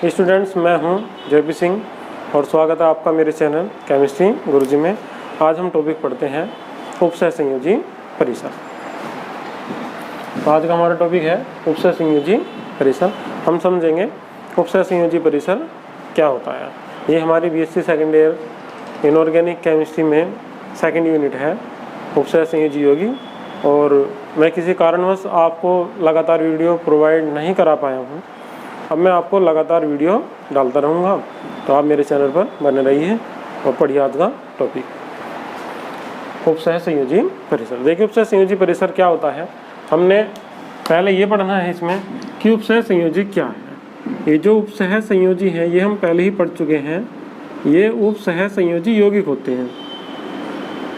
Students, मैं हूं JP Singh और स्वागत है आपका मेरे चैनल केमिस्ट्री गुरुजी में। आज हम टॉपिक पढ़ते हैं उपसह संयोजी परिसर। तो आज का हमारा टॉपिक है उपसह संयोजी परिसर। हम समझेंगे उपसह संयोजी परिसर क्या होता है। ये हमारी BSc second year inorganic chemistry में सेकेंड यूनिट है, उपसह संयोजी यौगिक। और मैं किसी कारणवश आपको लगातार वीडियो प्रोवाइड नहीं करा पाया हूँ। अब मैं आपको लगातार वीडियो डालता रहूँगा, तो आप मेरे चैनल पर बने रहिए और पढ़िए आज का टॉपिक उपसह संयोजी परिसर। देखिए, उपसह संयोजी परिसर क्या होता है। हमने पहले ये पढ़ना है इसमें कि उपसह संयोजी क्या है। ये जो उपसह संयोजी है ये हम पहले ही पढ़ चुके हैं। ये उपसह संयोजी यौगिक होते हैं।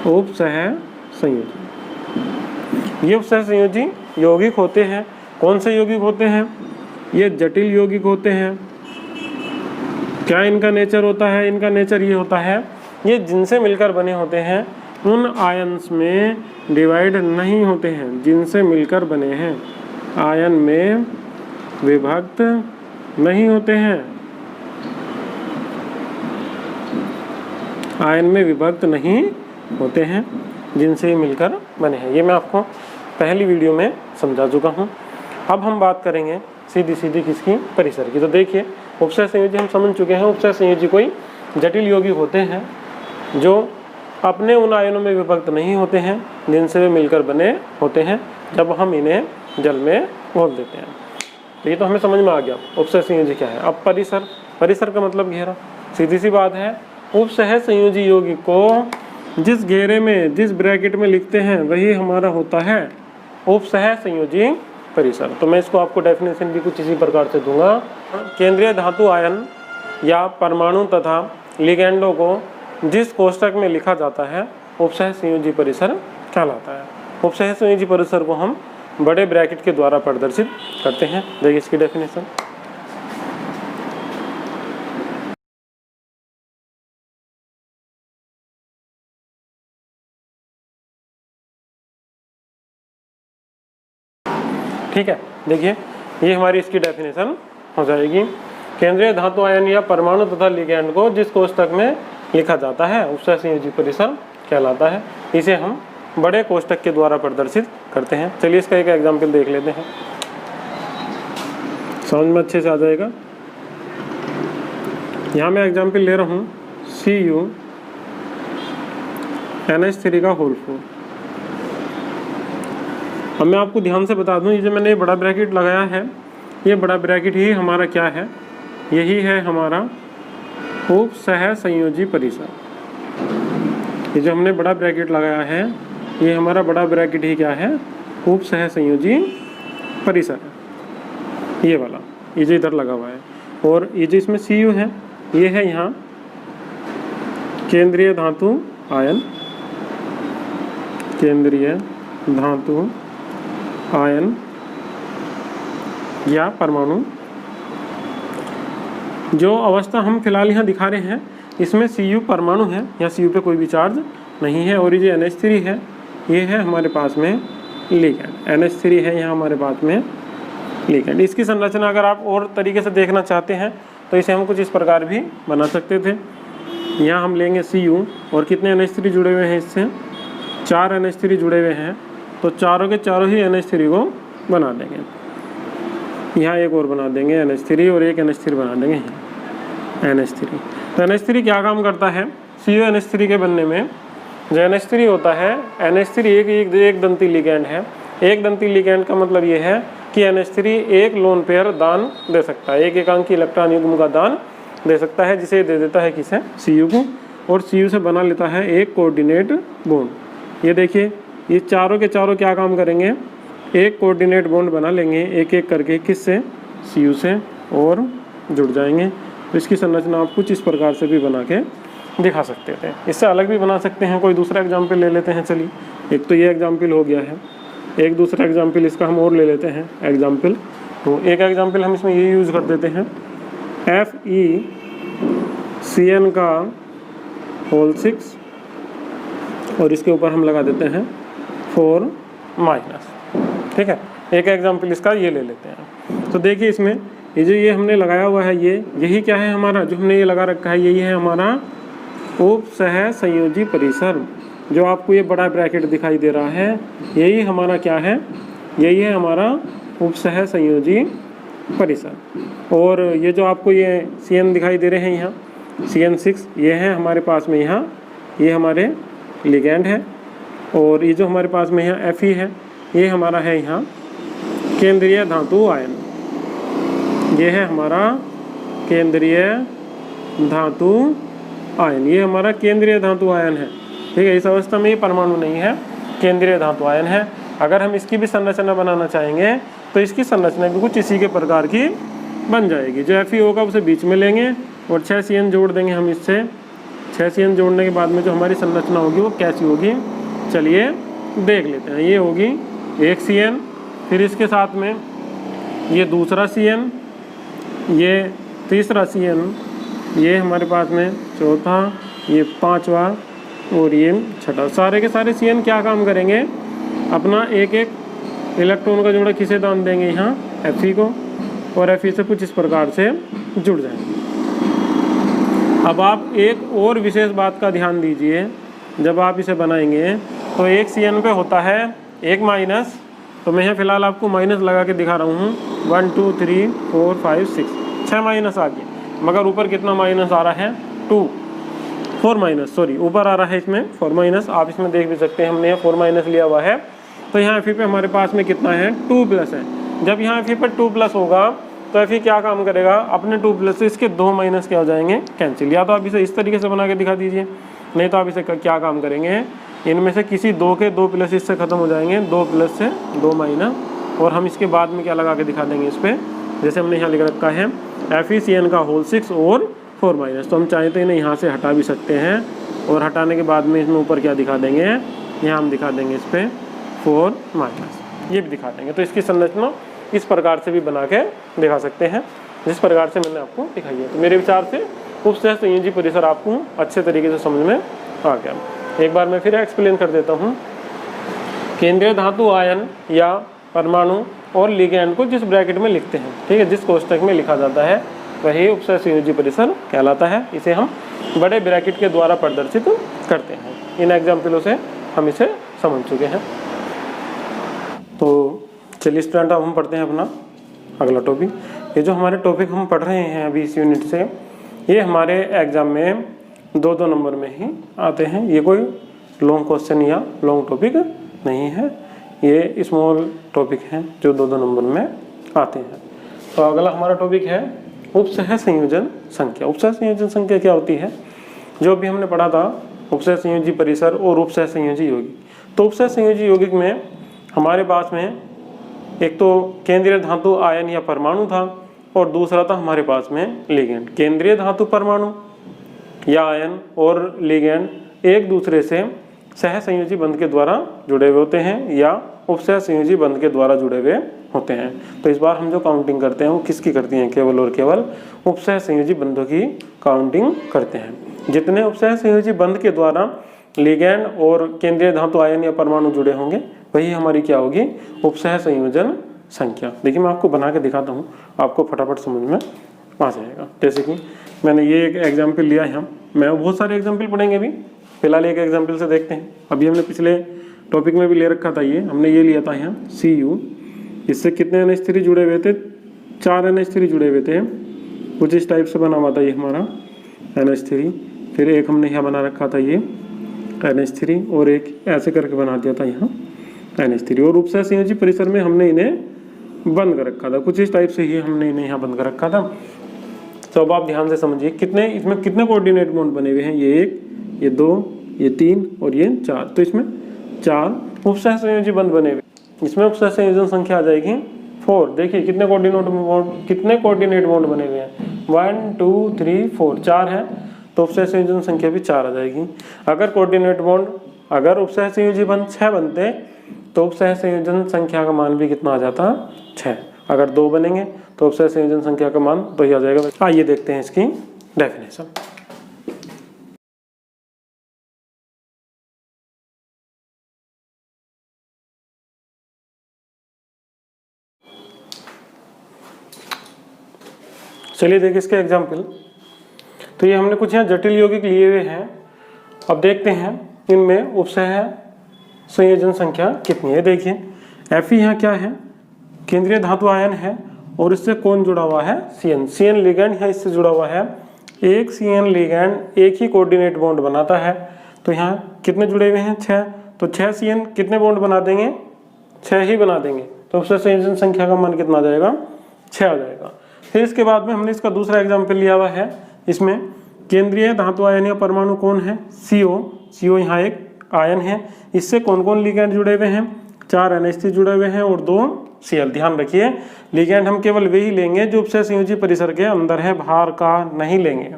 उपसह संयोजी ये उपसह संयोजी यौगिक होते हैं। कौन से यौगिक होते हैं? ये जटिल यौगिक होते हैं। क्या इनका नेचर होता है? इनका नेचर ये होता है, ये जिनसे मिलकर बने होते हैं उन आयन्स में डिवाइड नहीं होते हैं। जिनसे मिलकर बने हैं आयन में विभक्त नहीं होते हैं। आयन में विभक्त नहीं होते हैं, जिनसे मिलकर बने हैं। ये मैं आपको पहली वीडियो में समझा चुका हूँ। अब हम बात करेंगे सीधी किसकी? परिसर की। तो देखिए, उपसह संयोजी हम समझ चुके हैं। उपसह संयोजी कोई जटिल यौगिक होते हैं जो अपने उन आयनों में विभक्त नहीं होते हैं जिनसे वे मिलकर बने होते हैं जब हम इन्हें जल में घोल देते हैं। तो ये तो हमें समझ में आ गया उपसह संयोजी क्या है। अब परिसर का मतलब घेरा। सीधी सी बात है, उपसह संयोजी यौगिक को जिस घेरे में, जिस ब्रैकेट में लिखते हैं वही हमारा होता है उपसह संयोजी परिसर। तो मैं इसको आपको डेफिनेशन भी कुछ इसी प्रकार से दूंगा। केंद्रीय धातु आयन या परमाणु तथा लिगेंडों को जिस कोष्ठक में लिखा जाता है उपसह संयोजी परिसर कहलाता है। उपसह संयोजी परिसर को हम बड़े ब्रैकेट के द्वारा प्रदर्शित करते हैं। देखिए इसकी डेफिनेशन। ठीक है, देखिए ये हमारी इसकी डेफिनेशन हो जाएगी। केंद्रीय धातु आयन या परमाणु तथा लिगैंड को जिस कोष्ठक में लिखा जाता है उपसह संयोजी परिसर कहलाता है। इसे हम बड़े कोष्ठक के द्वारा प्रदर्शित करते हैं। चलिए इसका एक एग्जाम्पल देख लेते हैं, समझ में अच्छे से आ जाएगा। यहाँ मैं एग्जाम्पल ले रहा हूँ CuNH3 का होल 4। अब मैं आपको ध्यान से बता दूं, ये जो मैंने बड़ा ब्रैकेट लगाया है, ये बड़ा ब्रैकेट ही हमारा क्या है? यही है हमारा उपसह संयोजी परिसर। ये जो हमने बड़ा ब्रैकेट लगाया है ये हमारा बड़ा ब्रैकेट ही क्या है? उपसह संयोजी परिसर है। ये वाला, ये जो इधर लगा हुआ है। और ये जो इसमें Cu है, ये है यहाँ केंद्रीय धातु आयन, केंद्रीय धातु आयन या परमाणु। जो अवस्था हम फिलहाल यहाँ दिखा रहे हैं इसमें Cu परमाणु है, या Cu पे कोई भी चार्ज नहीं है। और ये जो NH3 है ये है हमारे पास में लिगैंड। NH3 है यहाँ हमारे पास में लिगैंड। इसकी संरचना अगर आप और तरीके से देखना चाहते हैं तो इसे हम कुछ इस प्रकार भी बना सकते थे। यहाँ हम लेंगे Cu और कितने NH3 जुड़े हुए हैं इससे? 4 NH3 जुड़े हुए हैं। तो चारों के चारों ही NH3 को बना देंगे। यहाँ एक और बना देंगे NH3 और एक NH3 बना देंगे NH3। तो NH3 क्या काम करता है? CuNH3 के बनने में जो NH3 होता है, NH3 एक दंती लिगैंड है। एक दंती लिगैंड का मतलब ये है कि NH3 एक लोन पेयर दान दे सकता है, एक एकांकी इलेक्ट्रॉन युग्म का दान दे सकता है, जिसे दे देता है किसे? Cu को। और Cu से बना लेता है एक कोऑर्डिनेट बॉन्ड। ये देखिए, ये चारों के चारों क्या काम करेंगे? एक कोऑर्डिनेट बॉन्ड बना लेंगे एक एक करके। किससे? Cu से, और जुड़ जाएंगे। तो इसकी संरचना आप कुछ इस प्रकार से भी बना के दिखा सकते थे। इससे अलग भी बना सकते हैं। कोई दूसरा एग्जाम्पल ले लेते हैं। चलिए, एक तो ये एग्जाम्पल हो गया है, एक दूसरा एग्जाम्पल इसका हम और ले लेते हैं एग्जाम्पल। तो एक एग्जाम्पल हम इसमें ये यूज़ कर देते हैं, FeCN का होल 6 और इसके ऊपर हम लगा देते हैं 4-। ठीक है, एक एग्जाम्पल इसका ये ले लेते हैं। तो देखिए इसमें ये हमने लगाया हुआ है, यही क्या है हमारा, जो हमने ये लगा रखा है यही है हमारा उपसह संयोजी परिसर। जो आपको ये बड़ा ब्रैकेट दिखाई दे रहा है यही हमारा क्या है, यही है हमारा उपसह संयोजी परिसर। और ये जो आपको ये CN दिखाई दे रहे हैं यहाँ CN6, ये है हमारे पास में यहाँ, ये हमारे लिगैंड है। और ये जो हमारे पास में यहाँ Fe है, ये हमारा है यहाँ केंद्रीय धातु आयन। ये है हमारा केंद्रीय धातु आयन, ये हमारा केंद्रीय धातु आयन है। ठीक है, इस अवस्था में ये परमाणु नहीं है, केंद्रीय धातु आयन है। अगर हम इसकी भी संरचना बनाना चाहेंगे तो इसकी संरचना भी कुछ इसी के प्रकार की बन जाएगी। जो Fe होगा उसे बीच में लेंगे और 6 CN जोड़ देंगे हम इससे। 6 CN जोड़ने के बाद में जो हमारी संरचना होगी वो कैसी होगी, चलिए देख लेते हैं। ये होगी एक CN, फिर इसके साथ में ये दूसरा CN, ये तीसरा CN, ये हमारे पास में चौथा, ये पांचवा और ये छठा। सारे के सारे CN क्या काम करेंगे, अपना एक एक इलेक्ट्रॉन का जोड़ा किसे दान देंगे, यहाँ Fe को, और Fe से कुछ इस प्रकार से जुड़ जाएंगे। अब आप एक और विशेष बात का ध्यान दीजिए, जब आप इसे बनाएंगे तो एक CN पे होता है एक माइनस, तो मैं यहाँ फिलहाल आपको माइनस लगा के दिखा रहा हूँ। 1 2 3 4 5 6 6 माइनस आ गए, मगर ऊपर कितना माइनस आ रहा है, 4 माइनस, सॉरी ऊपर आ रहा है इसमें 4 माइनस। आप इसमें देख भी सकते हैं, हमने यहाँ 4 माइनस लिया हुआ है। तो यहाँ Fe पे हमारे पास में कितना है, 2 प्लस है। जब यहाँ Fe पर 2 प्लस होगा तो Fe क्या काम करेगा, अपने 2 प्लस से इसके 2 माइनस क्या हो जाएंगे, कैंसिल। या तो आप इसे इस तरीके से बना के दिखा दीजिए, नहीं तो आप इसे क्या काम करेंगे, इनमें से किसी 2 के 2 प्लस इससे ख़त्म हो जाएंगे, 2 प्लस से 2 माइनस, और हम इसके बाद में क्या लगा के दिखा देंगे इस पर, जैसे हमने यहाँ लिख रखा है FeCN का होल 6 और 4 माइनस। तो हम चाहें तो इन्हें यहाँ से हटा भी सकते हैं, और हटाने के बाद में इसमें ऊपर क्या दिखा देंगे, यहाँ हम दिखा देंगे इस पर 4 माइनस, ये भी दिखा देंगे। तो इसकी संरचना इस प्रकार से भी बना के दिखा सकते हैं, जिस प्रकार से मैंने आपको दिखाई है। तो मेरे विचार से उपसह संयोजी परिसर आपको अच्छे तरीके से समझ में आ गया। एक बार मैं फिर एक्सप्लेन कर देता हूँ। केंद्रीय धातु आयन या परमाणु और लिगैंड को जिस ब्रैकेट में लिखते हैं, ठीक है, जिस कोष्टक में लिखा जाता है, वही उपसह संयोजी परिसर कहलाता है। इसे हम बड़े ब्रैकेट के द्वारा प्रदर्शित करते हैं। इन एग्जाम्पलों से हम इसे समझ चुके हैं। तो चलिए स्टूडेंट, अब हम पढ़ते हैं अपना अगला टॉपिक। ये जो हमारे टॉपिक हम पढ़ रहे हैं अभी इस यूनिट से, ये हमारे एग्जाम में 2-2 नंबर में ही आते हैं। ये कोई लॉन्ग क्वेश्चन या लॉन्ग टॉपिक नहीं है, ये स्मॉल टॉपिक हैं जो 2-2 नंबर में आते हैं। तो अगला हमारा टॉपिक है उपसह संयोजन संख्या। उपसह संयोजन संख्या क्या होती है, जो भी हमने पढ़ा था उपसह संयोजी परिसर और उपसह संयोजी यौगिक। तो उपसह संयोजी यौगिक में हमारे पास में एक तो केंद्रीय धातु आयन या परमाणु था, और दूसरा था हमारे पास में लिगैंड। केंद्रीय धातु परमाणु या आयन और लिगैंड एक दूसरे से सह संयोजी बंध के द्वारा जुड़े हुए होते हैं या उपसह संयोजी बंध के द्वारा जुड़े हुए होते हैं। तो इस बार हम जो काउंटिंग करते हैं वो किसकी करती हैं, केवल और केवल उपसह संयोजी बंधों की काउंटिंग करते हैं। जितने उपसह संयोजी बंध के द्वारा लिगैंड और केंद्रीय धातु आयन या परमाणु जुड़े होंगे, वही हमारी क्या होगी, उपसह संयोजन संख्या। देखिए मैं आपको बना के दिखाता हूँ, आपको फटाफट समझ में आ जाएगा। जैसे कि मैंने ये एक एग्जाम्पल लिया है, मैं बहुत सारे एग्जाम्पल पढ़ेंगे अभी, फिलहाल एक एग्जाम्पल से देखते हैं। अभी हमने पिछले टॉपिक में भी ले रखा था, ये हमने ये लिया था यहाँ Cu। इससे कितने NH3 जुड़े हुए थे, 4 NH3 जुड़े हुए थे। कुछ इस टाइप से बना हुआ था ये हमारा NH3। फिर एक हमने यहाँ बना रखा था ये NH3, और एक ऐसे करके बना दिया था यहाँ NH3। और उपसह संयोजी परिसर में हमने इन्हें बंद कर रखा था, कुछ इस टाइप से ही हमने इन्हें यहाँ बंद कर रखा था। तो अब आप ध्यान से समझिए, कितने इसमें कितने कोऑर्डिनेट बॉन्ड बने हुए हैं, ये 1, ये 2, ये 3 और ये 4। तो इसमें 4 उपसह संयोजी बंध बने हुए। इसमें उपसह संयोजन संख्या आ जाएगी 4। देखिए कितने कोऑर्डिनेट बॉन्ड बने हुए हैं, 1 2 3 4, 4 है, तो उपसह संयोजन संख्या भी 4 आ जाएगी। अगर उपसह संयोजी बंध 6 बनते तो उपसह संयोजन संख्या का मान भी कितना आ जाता, 6। अगर 2 बनेंगे तो उपसह संयोजन संख्या का मान तो ही आ जाएगा। आइए देखते हैं इसकी डेफिनेशन। चलिए देखिए इसके एग्जाम्पल। तो ये हमने कुछ यहाँ जटिल यौगिक लिए हुए हैं। अब देखते हैं इनमें उपसह संयोजन संख्या कितनी है। देखिए Fe यहाँ क्या है, केंद्रीय धातु आयन है और इससे कौन जुड़ा हुआ है, CN लिगैंड है, इससे जुड़ा हुआ है। एक CN लिगैंड एक ही कोऑर्डिनेट बॉन्ड बनाता है। तो यहाँ कितने जुड़े हुए हैं, 6। तो 6 CN कितने बॉन्ड बना देंगे, 6 ही बना देंगे। तो उससे संयोजन संख्या का मान कितना आ जाएगा, 6 आ जाएगा। फिर इसके बाद में हमने इसका दूसरा एग्जाम्पल लिया हुआ है। इसमें केंद्रीय धातु आयन या परमाणु कौन है, CO यहाँ एक आयन है। इससे कौन कौन लिगैंड जुड़े हुए हैं, 4 NH3 जुड़े हुए हैं और 2 Cl। ध्यान रखिए लिगैंड हम केवल वही लेंगे जो उपसह संयोजी परिसर के अंदर है, बाहर का नहीं लेंगे।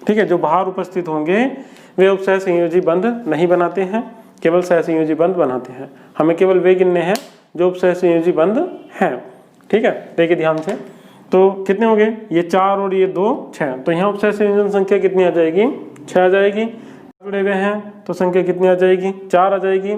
ठीक है, जो बाहर उपस्थित होंगे वे उपसह संयोजी बंध नहीं बनाते हैं, केवल सहसंयोजी बंध बनाते हैं। हमें केवल वे गिनने हैं जो उपसह संयोजी बंध हैं। ठीक है, देखिए ध्यान से। तो कितने हो गए, ये 4 और ये 2, 6। तो यहाँ उपसह संयोजन संख्या कितनी आ जाएगी, 6 आ जाएगी। जुड़े हुए हैं तो संख्या कितनी आ जाएगी, 4 आ जाएगी।